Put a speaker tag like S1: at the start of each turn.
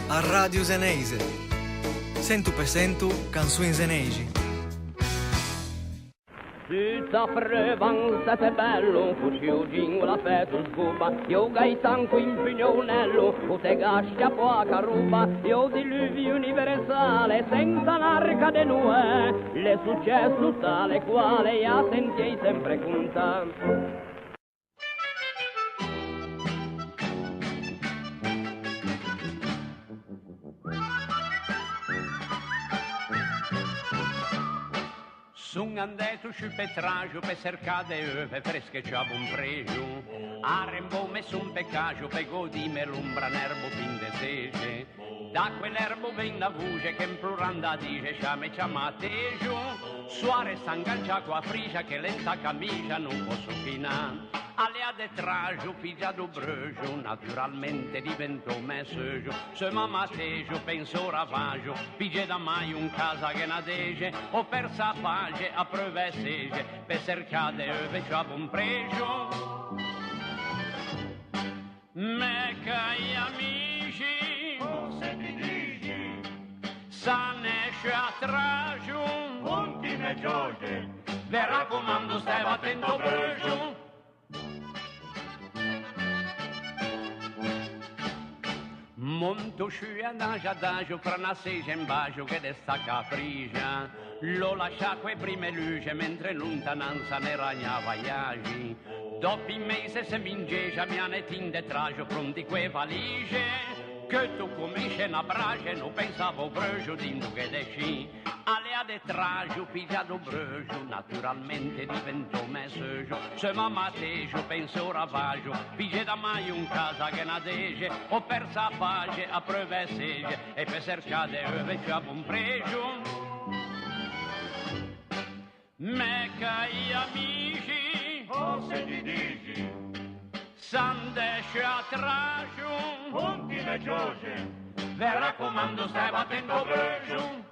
S1: a Radio Zeneise. 100% canzoni zeneisi.
S2: Tutta frevan sete bello, fuccio gingola feto sbuba, io gaitanco in pignonello, o te gascia poca ruba, io diluvio universale, senza l'arca de Noè, le successo tale quale ja sentiei sempre conta.
S3: Sunt andato sul petraggio per cercare ove fresche c'ha buon pregio. A rembo messo un peccaggio per godime l'umbra nervo fin de sege. Da quell'erbo ven la voce che imploranda dice ciame ciamateggio. Suare s'angancia qua frigia che lenta camicia non posso finare. Alea de traggio, pigia do breggio, naturalmente diventò messaggio. Se mamateggio, penso ravaggio, pigia da mai un casa che nadege, ho persa pace a prove sege, per cercare ove c'ha buon pregio. Mecca gli amici,
S4: se ti dici,
S3: s'anesce a traggio,
S4: punti me gioche,
S3: vi raccomando stai attento breggio. Monto sciù adagio fra una segia in bacio che desta caprigia. Lo lascia quei prime luce mentre in lontananza ne ragnava gli agi. Dopo i mesi se mingegia miane tinde tragio pronti quei valigie. Che tu cominci una brace non pensavo breggio di che desci. Alea de traggio pigiato breggio naturalmente diventò messaggio. Se mamateggio penso ravaggio pigge da mai un casa che nadege. Ho persa pace a prove sege e per cercare ove c'ha buon pregio. Mecca gli amici,
S4: o se ti dici,
S3: s'andesce a traggio,
S4: punti me gioche,
S3: vi raccomando stai battendo breggio.